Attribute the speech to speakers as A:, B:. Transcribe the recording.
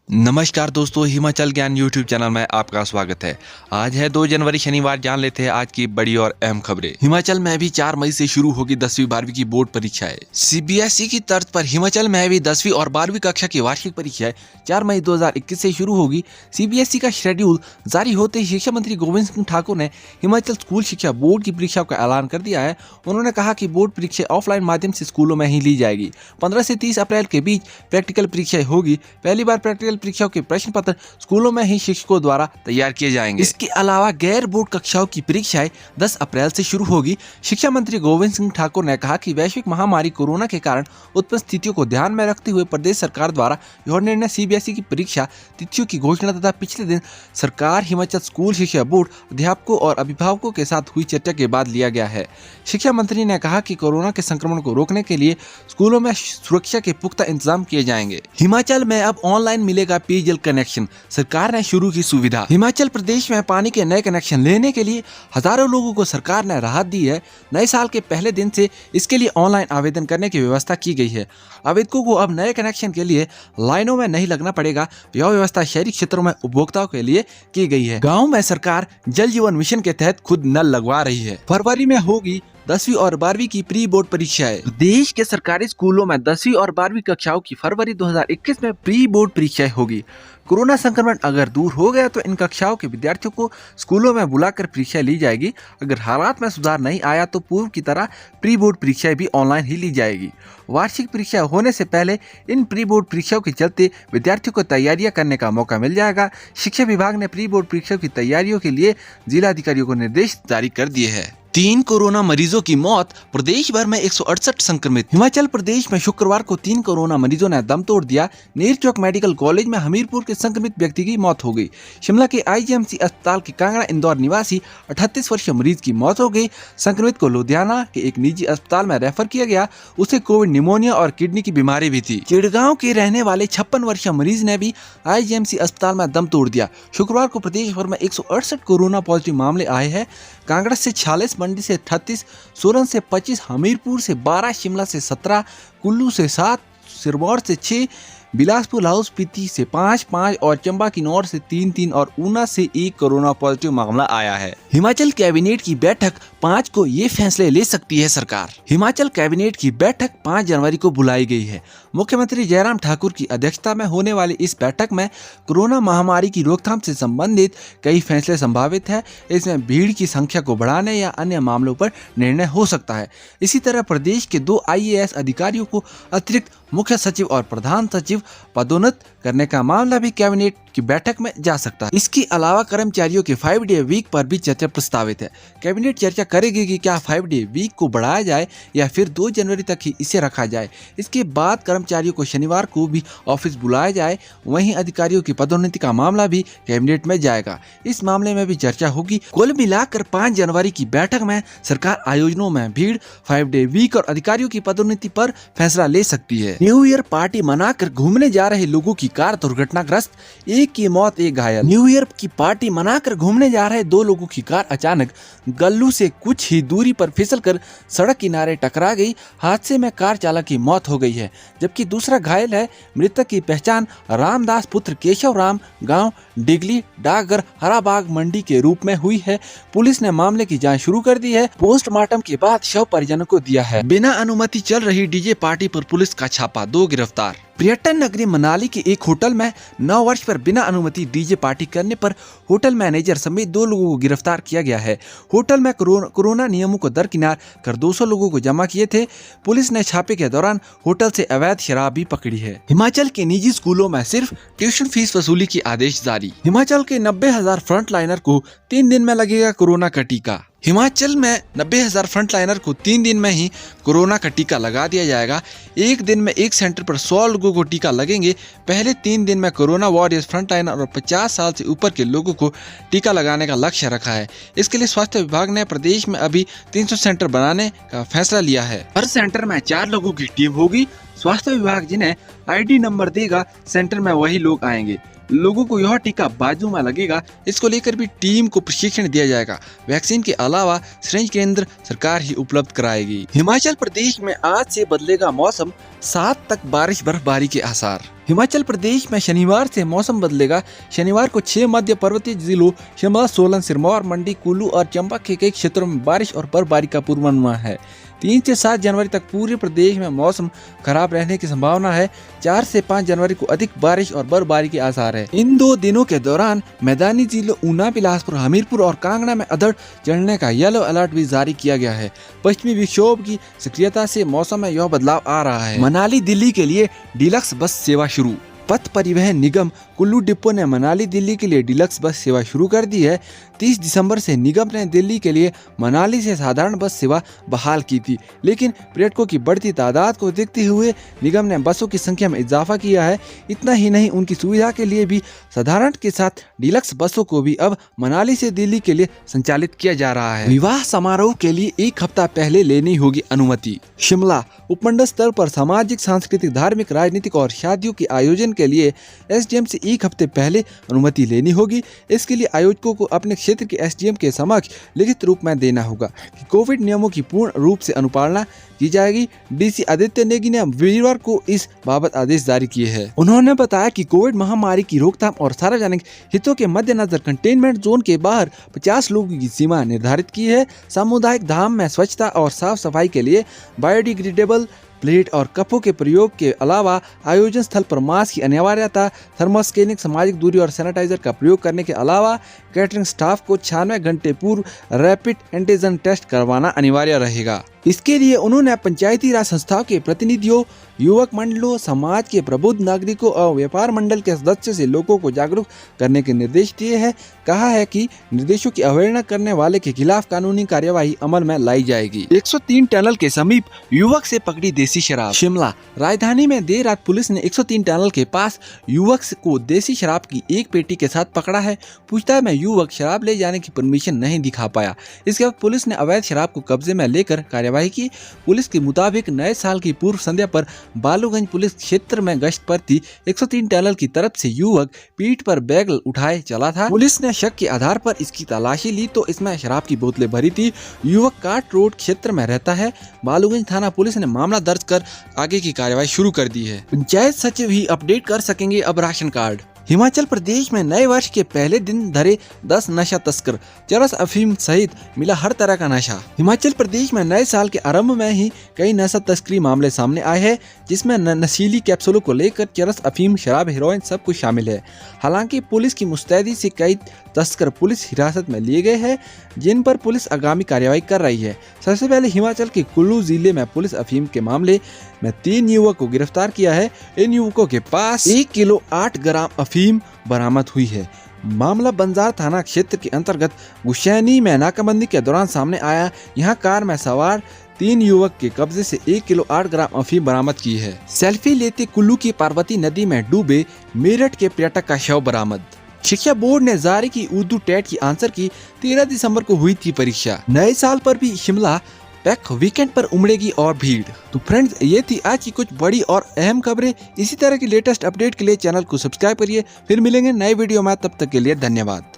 A: नमस्कार दोस्तों, हिमाचल ज्ञान यूट्यूब चैनल में आपका स्वागत है। आज है 2 जनवरी शनिवार। जान लेते हैं आज की बड़ी और अहम खबरें। हिमाचल में भी 4 मई से शुरू होगी 10वीं 12वीं की बोर्ड परीक्षाएं। सीबीएसई की तर्ज पर हिमाचल में भी 10वीं और 12वीं कक्षा की वार्षिक परीक्षाएं 4 मई 2021 से शुरू होगी। सीबीएसई का शेड्यूल जारी होते ही शिक्षा मंत्री गोविंद सिंह ठाकुर ने हिमाचल स्कूल शिक्षा बोर्ड की परीक्षाओं का ऐलान कर दिया है। उन्होंने कहा कि बोर्ड परीक्षा ऑफलाइन माध्यम से स्कूलों में ही ली जाएगी। 15 से 30 अप्रैल के बीच प्रैक्टिकल परीक्षाएं होगी। पहली बार प्रैक्टिकल परीक्षाओं के प्रश्न पत्र स्कूलों में ही शिक्षकों द्वारा तैयार किए जाएंगे। इसके अलावा गैर बोर्ड कक्षाओं की परीक्षाएं 10 अप्रैल से शुरू होगी। शिक्षा मंत्री गोविंद सिंह ठाकुर ने कहा कि वैश्विक महामारी कोरोना के कारण उत्पन्न स्थितियों को ध्यान में रखते हुए प्रदेश सरकार द्वारा यह निर्णय सीबीएसई की परीक्षा तिथियों की घोषणा तथा पिछले दिन सरकार हिमाचल स्कूल शिक्षा बोर्ड अध्यापकों और अभिभावकों के साथ हुई चर्चा के बाद लिया गया है। शिक्षा मंत्री ने कहा कि कोरोना के संक्रमण को रोकने के लिए स्कूलों में सुरक्षा के पुख्ता इंतजाम किए जाएंगे। हिमाचल में अब ऑनलाइन मिलेगा पेयजल कनेक्शन, सरकार ने शुरू की सुविधा। हिमाचल प्रदेश में पानी के नए कनेक्शन लेने के लिए हजारों लोगों को सरकार ने राहत दी है। नए साल के पहले दिन से इसके लिए ऑनलाइन आवेदन करने की व्यवस्था की गई है। आवेदकों को अब नए कनेक्शन के लिए लाइनों में नहीं लगना पड़ेगा। यह व्यवस्था शहरी क्षेत्रों में उपभोक्ताओं के लिए की गई है। गाँव में सरकार जल जीवन मिशन के तहत खुद नल लगवा रही है। फरवरी में होगी 10वीं और 12वीं की प्री बोर्ड परीक्षाएं। देश के सरकारी स्कूलों में 10वीं और 12वीं कक्षाओं की फरवरी 2021 में प्री बोर्ड परीक्षाएं होगी। कोरोना संक्रमण अगर दूर हो गया तो इन कक्षाओं के विद्यार्थियों को स्कूलों में बुलाकर परीक्षा ली जाएगी। अगर हालात में सुधार नहीं आया तो पूर्व की तरह प्री बोर्ड परीक्षाएं भी ऑनलाइन ही ली जाएगी। वार्षिक परीक्षा होने से पहले इन प्री बोर्ड परीक्षाओं के चलते विद्यार्थियों को तैयारियां करने का मौका मिल जाएगा। शिक्षा विभाग ने प्री बोर्ड परीक्षाओं की तैयारियों के लिए जिला अधिकारियों को निर्देश जारी कर दिए हैं। 3 कोरोना मरीजों की मौत, प्रदेश भर में 168 संक्रमित। हिमाचल प्रदेश में शुक्रवार को 3 कोरोना मरीजों ने दम तोड़ दिया। नेरचौक मेडिकल कॉलेज में हमीरपुर के संक्रमित व्यक्ति की मौत हो गई। शिमला के आईजीएमसी अस्पताल के कांगड़ा इंदौर निवासी 38 वर्षीय मरीज की मौत हो गई। संक्रमित को लुधियाना के एक निजी अस्पताल में रेफर किया गया। उसे कोविड निमोनिया और किडनी की बीमारी भी थी। चिड़गांव के रहने वाले 56 वर्षीय मरीज ने भी आईजीएमसी अस्पताल में दम तोड़ दिया। शुक्रवार को प्रदेश भर में 168 कोरोना पॉजिटिव मामले आए हैं। कांगड़ा से 46, मंडी से 38, सोलन से 25, हमीरपुर से 12, शिमला से 17, कुल्लू से 7, सिरमौर से 6, बिलासपुर लाहौल स्पीति से 5 और चंबा किन्नौर से 3 और ऊना से 1 कोरोना पॉजिटिव मामला आया है। हिमाचल कैबिनेट की बैठक 5 को ये फैसले ले सकती है सरकार। हिमाचल कैबिनेट की बैठक 5 जनवरी को बुलाई गई है। मुख्यमंत्री जयराम ठाकुर की अध्यक्षता में होने वाली इस बैठक में कोरोना महामारी की रोकथाम से संबंधित कई फैसले संभावित है। इसमें भीड़ की संख्या को बढ़ाने या अन्य मामलों पर निर्णय हो सकता है। इसी तरह प्रदेश के 2 IAS अधिकारियों को अतिरिक्त मुख्य सचिव और प्रधान सचिव पदोन्नत करने का मामला भी कैबिनेट की बैठक में जा सकता है। इसके अलावा कर्मचारियों के 5 डे वीक पर भी चर्चा प्रस्तावित है। कैबिनेट चर्चा करेगी कि क्या 5 डे वीक को बढ़ाया जाए या फिर 2 जनवरी तक ही इसे रखा जाए। इसके बाद कर्मचारियों को शनिवार को भी ऑफिस बुलाया जाए। वहीं अधिकारियों की पदोन्नति का मामला भी कैबिनेट में जाएगा। इस मामले में भी चर्चा होगी। कुल मिलाकर 5 जनवरी की बैठक में सरकार आयोजनों में भीड़, 5 डे वीक और अधिकारियों की पदोन्नति पर फैसला ले सकती है। न्यू ईयर पार्टी मनाकर घूमने जा रहे लोगों की कार दुर्घटनाग्रस्त, एक की मौत, एक घायल। न्यू ईयर की पार्टी मनाकर घूमने जा रहे 2 लोगों की कार अचानक गल्लू से कुछ ही दूरी पर फिसलकर सड़क किनारे टकरा गई। हादसे में कार चालक की मौत हो गई है, जबकि दूसरा घायल है। मृतक की पहचान रामदास पुत्र केशव राम, गांव डिगली, डाकघर हराबाग मंडी के रूप में हुई है। पुलिस ने मामले की जांच शुरू कर दी है। पोस्टमार्टम के बाद शव परिजनों को दिया है। बिना अनुमति चल रही डीजे पार्टी पर पुलिस का छापा, 2 गिरफ्तार। पर्यटन नगरी मनाली के एक होटल में 9 वर्ष पर बिना अनुमति डीजे पार्टी करने पर होटल मैनेजर समेत 2 लोगों को गिरफ्तार किया गया है। होटल में कोरोना नियमों को दरकिनार कर 200 लोगों को जमा किए थे। पुलिस ने छापे के दौरान होटल से अवैध शराब भी पकड़ी है। हिमाचल के निजी स्कूलों में सिर्फ ट्यूशन फीस वसूली की आदेश जारी। हिमाचल के 90,000 फ्रंटलाइनर को 3 दिन में लगेगा कोरोना का टीका। हिमाचल में 90,000 फ्रंटलाइनर को 3 दिन में ही कोरोना का टीका लगा दिया जाएगा। एक दिन में एक सेंटर पर 100 लोगों को टीका लगेंगे। पहले 3 दिन में कोरोना वॉरियर्स, फ्रंटलाइनर और 50 साल से ऊपर के लोगों को टीका लगाने का लक्ष्य रखा है। इसके लिए स्वास्थ्य विभाग ने प्रदेश में अभी 300 सेंटर बनाने का फैसला लिया है। हर सेंटर में 4 लोगों की टीम होगी स्वास्थ्य विभाग जिन्हें आईडी नंबर देगा, सेंटर में वही लोग आएंगे। लोगों को यह टीका बाजू में लगेगा, इसको लेकर भी टीम को प्रशिक्षण दिया जाएगा। वैक्सीन के अलावा सिरिंज केंद्र सरकार ही उपलब्ध कराएगी। हिमाचल प्रदेश में आज से बदलेगा मौसम, 7 तक बारिश बर्फबारी के आसार। हिमाचल प्रदेश में शनिवार से मौसम बदलेगा। शनिवार को 6 मध्य पर्वतीय जिलों शिमला, सोलन, सिरमौर, मंडी, कुल्लू और चंबा के कई क्षेत्रों में बारिश और बर्फबारी का पूर्वानुमान है। 3 से 7 जनवरी तक पूरे प्रदेश में मौसम खराब रहने की संभावना है। 4 से 5 जनवरी को अधिक बारिश और बर्फबारी के आसार है। इन 2 दिनों के दौरान मैदानी जिलों ऊना, बिलासपुर, हमीरपुर और कांगड़ा में अधड़ चढ़ने का येलो अलर्ट भी जारी किया गया है। पश्चिमी विक्षोभ की सक्रियता से मौसम में यह बदलाव आ रहा है। मनाली दिल्ली के लिए डीलक्स बस सेवा शुरू। पथ परिवहन निगम कुल्लू डिपो ने मनाली दिल्ली के लिए डीलक्स बस सेवा शुरू कर दी है। 30 दिसंबर से निगम ने दिल्ली के लिए मनाली से साधारण बस सेवा बहाल की थी, लेकिन पर्यटकों की बढ़ती तादाद को देखते हुए निगम ने बसों की संख्या में इजाफा किया है। इतना ही नहीं, उनकी सुविधा के लिए भी साधारण के साथ डीलक्स बसों को भी अब मनाली से दिल्ली के लिए संचालित किया जा रहा है। विवाह समारोह के लिए 1 हफ्ता पहले लेनी होगी अनुमति। शिमला उपमंडल स्तर पर सामाजिक, सांस्कृतिक, धार्मिक, राजनीतिक और शादियों के आयोजन के लिए एसडीएम से 1 हफ्ते पहले अनुमति लेनी होगी। इसके लिए आयोजकों को अपने क्षेत्र के एसडीएम के समक्ष लिखित रूप में देना होगा कि कोविड नियमों की पूर्ण रूप से अनुपालना की जाएगी। डीसी आदित्य नेगी ने वीरवार को इस बाबत आदेश जारी किए हैं। उन्होंने बताया कि कोविड महामारी की रोकथाम और सार्वजनिक हितों के मद्देनजर कंटेनमेंट जोन के बाहर 50 लोगों की सीमा निर्धारित की है। सामुदायिक धाम में स्वच्छता और साफ सफाई के लिए बायोडिग्रेडेबल प्लेट और कपों के प्रयोग के अलावा आयोजन स्थल पर मास्क की अनिवार्यता, थर्मल स्कैनिंग, सामाजिक दूरी और सैनिटाइजर का प्रयोग करने के अलावा कैटरिंग स्टाफ को 96 घंटे पूर्व रैपिड एंटीजन टेस्ट करवाना अनिवार्य रहेगा। इसके लिए उन्होंने पंचायती राज संस्थाओं के प्रतिनिधियों, युवक मंडलों, समाज के प्रबुद्ध नागरिकों और व्यापार मंडल के सदस्यों से लोगों को जागरूक करने के निर्देश दिए हैं। कहा है कि निर्देशों की अवहेलना करने वाले के खिलाफ कानूनी कार्यवाही अमल में लाई जाएगी। 103 टनल के समीप युवक से पकड़ी देसी शराब। शिमला राजधानी में देर रात पुलिस ने 103 टनल के पास युवक को देसी शराब की एक पेटी के साथ पकड़ा है। पूछताछ में युवक शराब ले जाने की परमिशन नहीं दिखा पाया। इसके बाद पुलिस ने अवैध शराब को कब्जे में लेकर कार्यवाही की। पुलिस के मुताबिक नए साल की पूर्व संध्या पर बालूगंज पुलिस क्षेत्र में गश्त पर थी। 103 टनल की तरफ से युवक पीठ पर बैग उठाए चला था। पुलिस ने शक के आधार पर इसकी तलाशी ली तो इसमें शराब की बोतलें भरी थी। युवक काट रोड क्षेत्र में रहता है। बालूगंज थाना पुलिस ने मामला दर्ज कर आगे की कार्यवाही शुरू कर दी है। पंचायत सचिव ही अपडेट कर सकेंगे अब राशन कार्ड। हिमाचल प्रदेश में नए वर्ष के पहले दिन धरे 10 नशा तस्कर, चरस, अफीम सहित मिला हर तरह का नशा। हिमाचल प्रदेश में नए साल के आरंभ में ही कई नशा तस्करी मामले सामने आए हैं, जिसमें नशीली कैप्सूलों को लेकर चरस, अफीम, शराब, हेरोइन सब कुछ शामिल है। हालांकि पुलिस की मुस्तैदी से कई तस्कर पुलिस हिरासत में लिए गए हैं, जिन पर पुलिस आगामी कार्रवाई कर रही है। सबसे पहले हिमाचल के कुल्लू जिले में पुलिस अफीम के मामले में 3 युवक को गिरफ्तार किया है। इन युवकों के पास 1 किलो 8 ग्राम अफीम बरामद हुई है। मामला बंजार थाना क्षेत्र के अंतर्गत गुशैनी में नाकाबंदी के दौरान सामने आया। यहाँ कार में सवार 3 युवक के कब्जे से 1 किलो 8 ग्राम अफीम बरामद की है। सेल्फी लेते कुल्लू की पार्वती नदी में डूबे मेरठ के पर्यटक का शव बरामद। शिक्षा बोर्ड ने जारी की उर्दू टेट की आंसर की। 13 दिसंबर को हुई थी परीक्षा। नए साल पर भी शिमला पैक वीकेंड पर उमड़ेगी और भीड़। तो फ्रेंड्स, ये थी आज की कुछ बड़ी और अहम खबरें। इसी तरह की लेटेस्ट अपडेट के लिए चैनल को सब्सक्राइब करिए। फिर मिलेंगे नए वीडियो में, तब तक के लिए धन्यवाद।